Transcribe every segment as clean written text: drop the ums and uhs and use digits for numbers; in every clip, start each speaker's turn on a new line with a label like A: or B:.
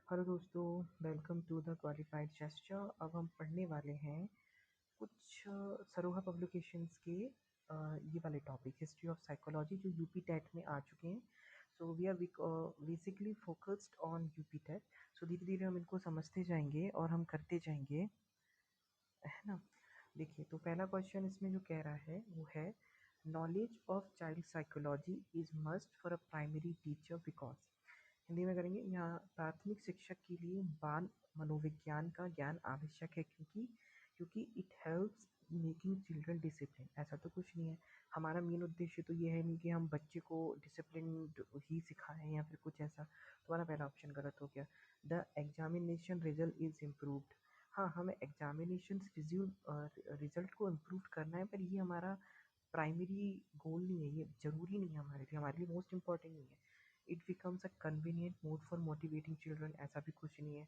A: Hello दोस्तों, welcome to the qualified gesture. अब हम पढ़ने वाले हैं कुछ सरोहा पब्लिकेशंस के ये वाले टॉपिक, हिस्ट्री ऑफ साइकोलॉजी, जो यूपी टेट में आ चुके हैं। So we are basically focused on UP TET. So धीरे धीरे हम इनको समझते जाएंगे और हम करते जाएंगे, है ना। देखिए, तो पहला क्वेश्चन इसमें जो कह रहा है वो है, knowledge of child psychology is must for a primary teacher because. Hindi में करेंगे, यहाँ प्राथमिक शिक्षक के लिए बाल मनोविज्ञान का ज्ञान आवश्यक है क्योंकि क्योंकि it helps making children discipline. ऐसा तो कुछ नहीं है, हमारा मेन उद्देश्य तो ये है नहीं कि हम बच्चे को डिसिप्लिन ही सिखाएं या फिर कुछ ऐसा। तुम्हारा पहला ऑप्शन गलत हो गया। The examination result is improved. हाँ, हमें एग्जामिनेशन रिजल्ट को इम्प्रूव करना है, पर ये हमारा प्राइमरी गोल नहीं है, ये ज़रूरी नहीं है हमारे लिए मोस्ट इम्पॉर्टेंट नहीं है। It becomes a convenient mode for motivating children, ऐसा भी कुछ नहीं है।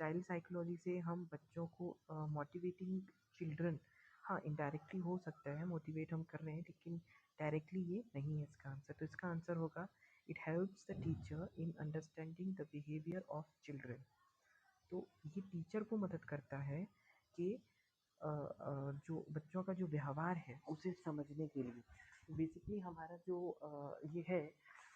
A: चाइल्ड साइकोलॉजी से हम बच्चों को मोटिवेटिंग चिल्ड्रन, हाँ इनडायरेक्टली हो सकता है मोटिवेट हम कर रहे हैं, लेकिन डायरेक्टली ये नहीं है इसका आंसर। तो इसका आंसर होगा, it helps the teacher in understanding the behaviour of children. तो ये टीचर को मदद करता है कि जो बच्चों का जो व्यवहार है उसे समझने के लिए। बेसिकली हमारा जो ये है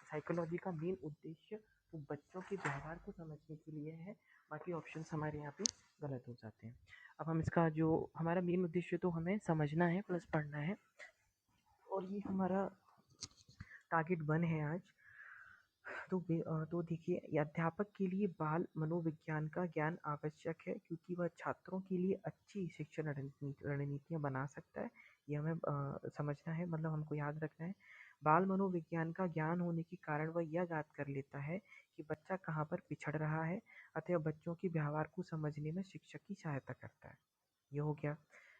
A: साइकोलॉजी का मेन उद्देश्य, वो बच्चों के व्यवहार को समझने के लिए है। बाकी ऑप्शंस हमारे यहाँ पे गलत हो जाते हैं। अब हम इसका जो हमारा मेन उद्देश्य तो हमें समझना है प्लस पढ़ना है, और ये हमारा टारगेट 1 है आज। तो देखिए, ये अध्यापक के लिए बाल मनोविज्ञान का ज्ञान आवश्यक है क्योंकि वह छात्रों के लिए अच्छी शिक्षण रणनीतियाँ बना सकता है। ये हमें समझना है, मतलब हमको याद रखना है। बाल मनोविज्ञान का ज्ञान होने के कारण वह यह याद कर लेता है कि बच्चा कहाँ पर पिछड़ रहा है, अतः बच्चों के व्यवहार को समझने में शिक्षक की सहायता करता है। ये हो गया।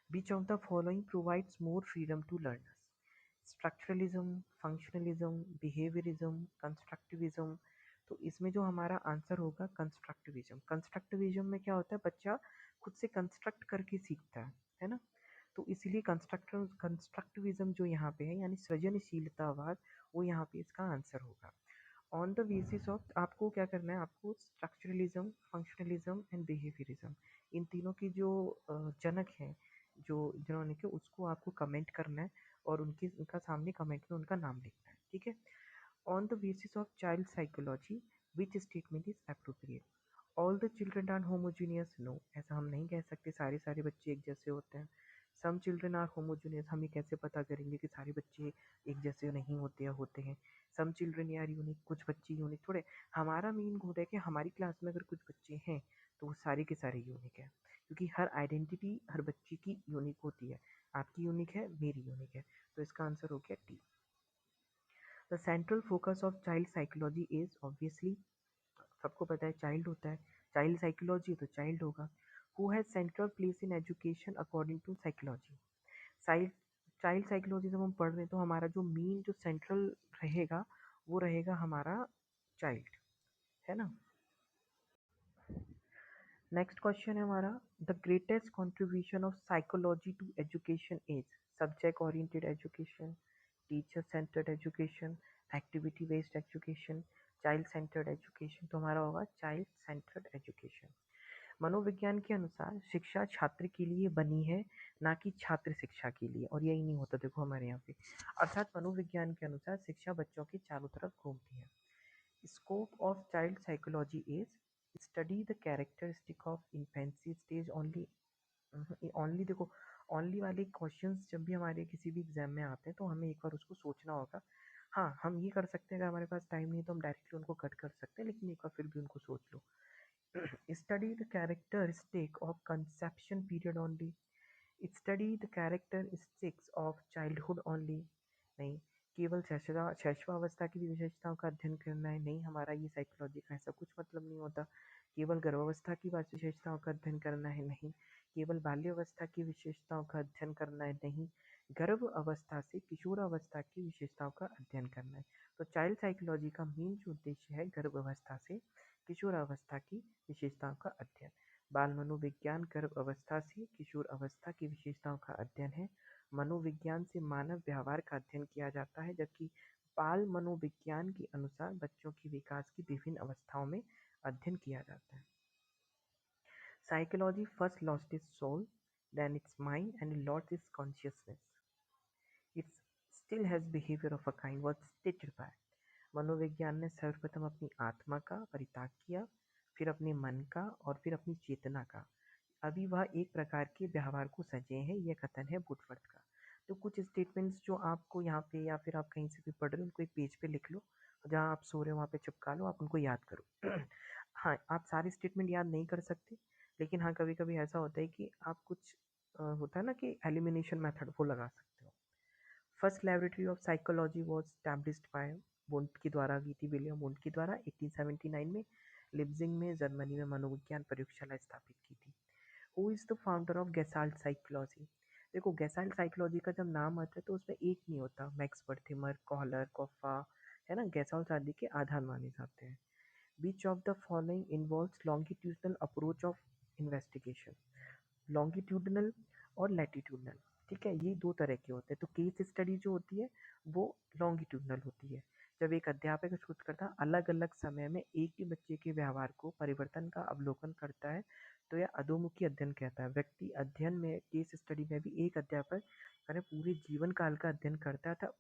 A: Which of the following provides more freedom to learners. Structuralism, functionalism, behaviourism, constructivism. तो इसमें जो हमारा आंसर होगा कंस्ट्रक्टिविज्म। कंस्ट्रक्टिविज्म में क्या होता है, बच्चा खुद से कंस्ट्रक्ट करके सीखता है ना। तो इसीलिए कंस्ट्रक्टिविज्म जो यहाँ पे है, यानी सृजनशीलतावाद, वो यहाँ पे इसका आंसर होगा। ऑन द बेसिस ऑफ, आपको क्या करना है, आपको स्ट्रक्चरलिज्म, फंक्शनलिज्म एंड बिहेवियरिज्म, इन तीनों की जो जनक हैं, जो जिन्होंने के, उसको आपको कमेंट करना है और उनका सामने कमेंट में उनका नाम लिखना है, ठीक है। On the basis of child psychology which statement is appropriate. All the children are homogeneous, no, ऐसा हम नहीं कह सकते सारे सारे बच्चे एक जैसे होते हैं। सम चिल्ड्रन आर होमोजीनियस, हम ये कैसे पता करेंगे कि सारे बच्चे एक जैसे नहीं होते या होते हैं। सम चिल्ड्रन यार यूनिक, कुछ बच्चे यूनिक थोड़े। हमारा मेन गोल है कि हमारी क्लास में अगर कुछ बच्चे हैं तो वो सारे के सारे यूनिक है, क्योंकि हर आइडेंटिटी हर बच्चे की यूनिक होती है। आपकी यूनिक है, मेरी यूनिक है। तो इसका आंसर हो गया T. The central focus of child psychology is obviously, सबको पता है चाइल्ड होता है, चाइल्ड साइकोलॉजी तो चाइल्ड होगा। Who has central place in education according to psychology. Child child psychology जब हम पढ़ रहे हैं तो हमारा जो मेन जो सेंट्रल रहेगा वो रहेगा हमारा चाइल्ड, है ना। नेक्स्ट क्वेश्चन है हमारा, the greatest contribution of psychology to education is. Subject oriented education, teacher centred education, activity based education, child centred education. तो हमारा होगा चाइल्ड सेंटर्ड एजुकेशन। मनोविज्ञान के अनुसार शिक्षा छात्र के लिए बनी है, ना कि छात्र शिक्षा के लिए, और यही नहीं होता देखो हमारे यहाँ पे। अर्थात मनोविज्ञान के अनुसार शिक्षा बच्चों के चारों तरफ घूमती है। Scope of child psychology is study the characteristic of infancy stage only. Only देखो, ओनली वाले क्वेश्चंस जब भी हमारे किसी भी एग्जाम में आते हैं तो हमें एक बार उसको सोचना होगा। हाँ, हम ये कर सकते हैं, अगर हमारे पास टाइम नहीं तो हम डायरेक्टली उनको कट कर सकते हैं, लेकिन एक बार फिर भी उनको सोच लो। Study the characteristic of conception period only. Study the characteristics of childhood only. नहीं, केवल शैशवावस्था की विशेषताओं का अध्ययन करना है, नहीं, हमारा ये साइकोलॉजी का ऐसा कुछ मतलब नहीं होता। केवल गर्भावस्था की विशेषताओं का अध्ययन करना है, नहीं। केवल बाल्यावस्था की विशेषताओं का अध्ययन करना है, नहीं। गर्भ अवस्था से किशोर अवस्था की विशेषताओं का अध्ययन करना है। तो चाइल्ड साइकोलॉजी का मेन जो उद्देश्य है, गर्भ अवस्था से किशोर अवस्था की विशेषताओं का अध्ययन। बाल मनोविज्ञान गर्भ अवस्था से किशोर अवस्था की विशेषताओं का अध्ययन है। मनोविज्ञान से मानव व्यवहार का अध्ययन किया जाता है, जबकि बाल मनोविज्ञान के अनुसार बच्चों के विकास की विभिन्न अवस्थाओं में अध्ययन किया जाता है। Psychology first lost its soul, then its mind and lost its consciousness. Its still has behaviour of a kind what stated by. मनोविज्ञान ने सर्वप्रथम अपनी आत्मा का परित्याग किया, फिर अपने मन का और फिर अपनी चेतना का। अभी वह एक प्रकार के व्यवहार को सजे हैं, यह कथन है वुडवर्थ का। तो कुछ स्टेटमेंट्स जो आपको यहाँ पे या फिर आप कहीं से भी पढ़ रहे हो उनको एक पेज पे लिख लो, जहाँ आप सो रहे हो वहाँ पे चिपका लो, आप उनको याद करो। हाँ, आप सारे स्टेटमेंट याद नहीं कर सकते, लेकिन हाँ कभी कभी ऐसा होता है कि आप कुछ होता है ना कि एलिमिनेशन मेथड वो लगा सकते हो। First laboratory of psychology was established by Wundt के द्वारा की थी, विलियम वुंट के द्वारा 1879 में लिप्जिंग में जर्मनी में मनोविज्ञान प्रयोगशाला स्थापित की थी। Who is the founder of gestalt psychology? देखो गेसाल्ट साइकोलॉजी का जब नाम आता है तो उसमें एक नहीं होता, मैक्स बर्थिमर, कॉलर, कोफा, है ना, गेसाल्ट आदि के आधार माने जाते हैं। Which of the following involves longitudinal approach of investigation? Longitudinal और लैटिट्यूडनल, ठीक है, ये दो तरह के होते हैं। तो केस स्टडी जो होती है वो लॉन्गिट्यूडनल होती है, जब एक अध्यापक शोधकर्ता अलग अलग समय में एक ही बच्चे के व्यवहार को परिवर्तन का अवलोकन करता है तो यह अधोमुखी अध्ययन कहता है। व्यक्ति अध्ययन में केस स्टडी में भी एक अध्यापक अरे पूरे जीवन काल का अध्ययन करता था,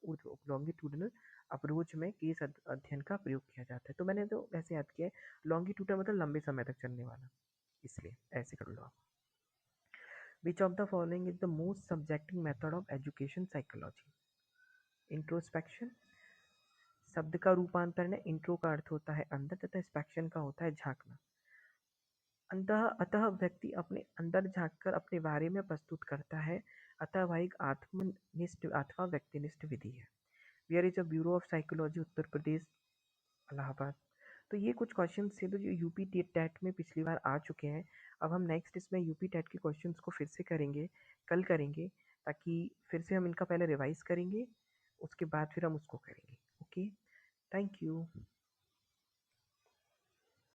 A: लॉन्गिट्यूडनल अप्रोच में केस अध्ययन का प्रयोग किया जाता है। तो मैंने तो ऐसे याद किया है, लॉन्गिट्यूडनल मतलब लंबे समय तक चलने वाला, इसलिए ऐसे कर लो आप। Which of the following is the most subjective method of education psychology? Introspection, शब्द का रूपांतरण है। इंट्रो का अर्थ होता है अंदर तथा स्पेक्शन का होता है झांकना। अतः व्यक्ति अपने अंदर झांककर अपने बारे में प्रस्तुत करता है, अतः वह एक आत्मनिष्ठ अथवा व्यक्तिनिष्ठ विधि है। Where is a bureau of psychology, Uttar Pradesh, Allahabad. तो ये कुछ क्वेश्चन थे जो यूपी टेट में पिछली बार आ चुके हैं। अब हम नेक्स्ट इसमें यूपी टेट के क्वेश्चंस को फिर से करेंगे, कल करेंगे, ताकि फिर से हम इनका पहले रिवाइज करेंगे, उसके बाद फिर हम उसको करेंगे। Okay, thank you.